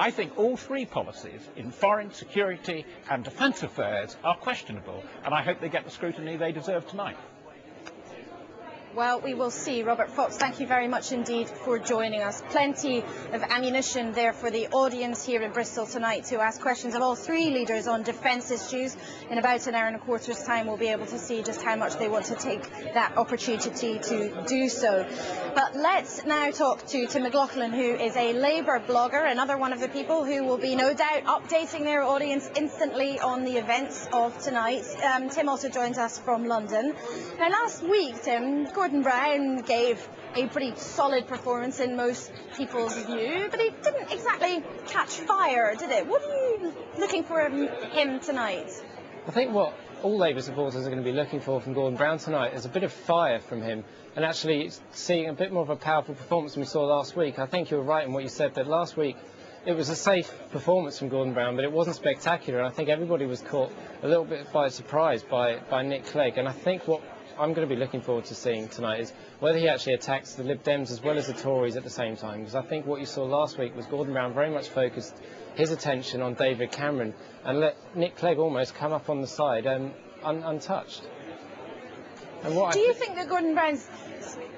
I think all three policies in foreign, security and defence affairs are questionable, and I hope they get the scrutiny they deserve tonight. Well, we will see. Robert Fox, thank you very much indeed for joining us. Plenty of ammunition there for the audience here in Bristol tonight to ask questions of all three leaders on defence issues. In about an hour and a quarter's time, we'll be able to see just how much they want to take that opportunity to do so. But let's now talk to Tim McLoughlin, who is a Labour blogger, another one of the people who will be no doubt updating their audience instantly on the events of tonight. Tim also joins us from London. Now, last week, Tim, Gordon Brown gave a pretty solid performance in most people's view, but he didn't exactly catch fire, did it? What are you looking for him tonight? I think what all Labour supporters are going to be looking for from Gordon Brown tonight is a bit of fire from him, and actually seeing a bit more of a powerful performance than we saw last week. I think you were right in what you said, that last week it was a safe performance from Gordon Brown, but it wasn't spectacular, and I think everybody was caught a little bit by surprise by Nick Clegg. And I think what I'm going to be looking forward to seeing tonight is whether he actually attacks the Lib Dems as well as the Tories at the same time, because I think what you saw last week was Gordon Brown very much focused his attention on David Cameron and let Nick Clegg almost come up on the side untouched. And do you think that Gordon Brown's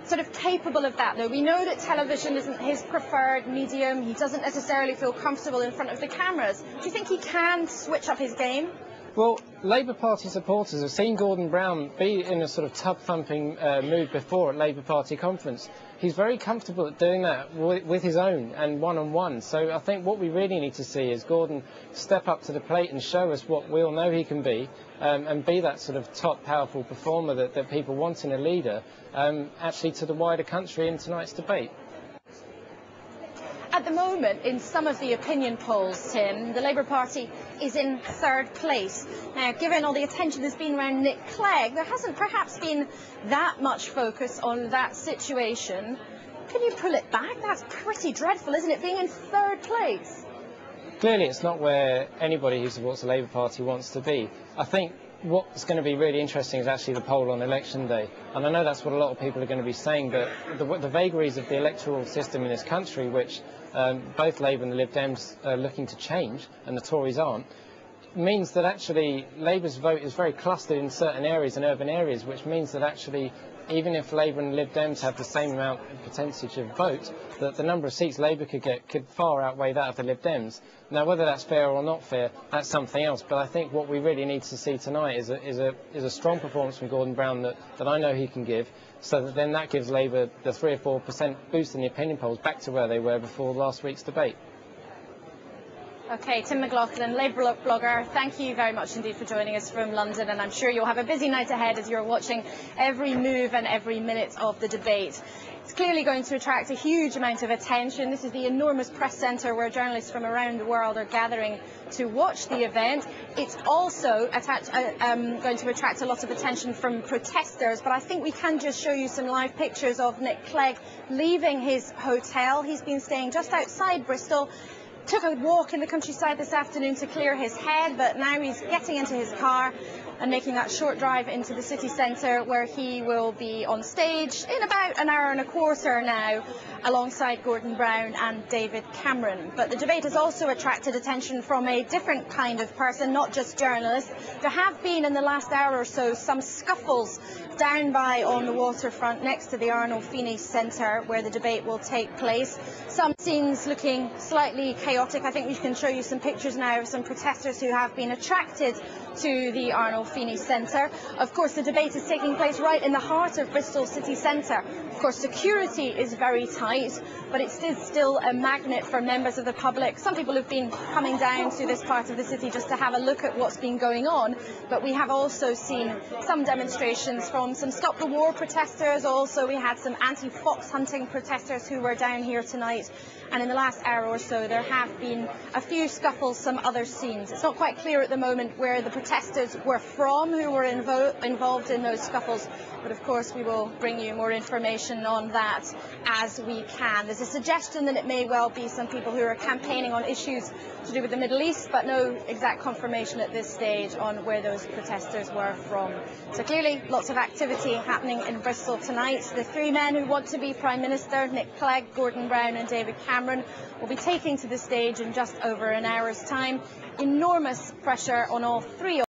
sort of capable of that, though? We know that television isn't his preferred medium. He doesn't necessarily feel comfortable in front of the cameras. Do you think he can switch up his game? Well, Labour Party supporters have seen Gordon Brown be in a sort of tub-thumping mood before at Labour Party conference. He's very comfortable at doing that with his own and one-on-one. So I think what we really need to see is Gordon step up to the plate and show us what we all know he can be, and be that sort of top, powerful performer that people want in a leader, actually to the wider country in tonight's debate. At the moment, in some of the opinion polls, Tim, the Labour Party is in third place. Now, given all the attention there's been around Nick Clegg, there hasn't perhaps been that much focus on that situation. Can you pull it back? That's pretty dreadful, isn't it, being in third place? Clearly, it's not where anybody who supports the Labour Party wants to be. I think what's going to be really interesting is actually the poll on election day. And I know that's what a lot of people are going to be saying, but the vagaries of the electoral system in this country, which both Labour and the Lib Dems are looking to change, and the Tories aren't, means that actually Labour's vote is very clustered in certain areas and urban areas, which means that actually even if Labour and Lib Dems have the same amount of percentage of vote, that the number of seats Labour could get could far outweigh that of the Lib Dems. Now, whether that's fair or not fair, that's something else. But I think what we really need to see tonight is a strong performance from Gordon Brown that I know he can give, so that then that gives Labour the 3 or 4% boost in the opinion polls back to where they were before last week's debate. OK, Tim McLoughlin, Labour blogger, thank you very much indeed for joining us from London, and I'm sure you'll have a busy night ahead as you're watching every move and every minute of the debate. It's clearly going to attract a huge amount of attention. This is the enormous press centre where journalists from around the world are gathering to watch the event. It's also going to attract a lot of attention from protesters, but I think we can just show you some live pictures of Nick Clegg leaving his hotel. He's been staying just outside Bristol. Took a walk in the countryside this afternoon to clear his head, but now he's getting into his car and making that short drive into the city centre, where he will be on stage in about an hour and a quarter now, alongside Gordon Brown and David Cameron. But the debate has also attracted attention from a different kind of person, not just journalists. There have been in the last hour or so some scuffles down by on the waterfront next to the Arnold Feeney Centre, where the debate will take place. Some scenes looking slightly chaotic. I think we can show you some pictures now of some protesters who have been attracted to the Arnold Feeney Centre. Of course, the debate is taking place right in the heart of Bristol city centre. Of course, security is very tight, but it is still a magnet for members of the public. Some people have been coming down to this part of the city just to have a look at what's been going on, but we have also seen some demonstrations from some Stop the War protesters. Also, we had some anti-fox hunting protesters who were down here tonight. And in the last hour or so, there have been a few scuffles, some other scenes. It's not quite clear at the moment where the protesters were from who were involved in those scuffles. But of course, we will bring you more information on that as we can. There's a suggestion that it may well be some people who are campaigning on issues to do with the Middle East, but no exact confirmation at this stage on where those protesters were from. So clearly, lots of activity happening in Bristol tonight. The three men who want to be Prime Minister, Nick Clegg, Gordon Brown and David Cameron, Cameron will be taking to the stage in just over an hour's time. Enormous pressure on all three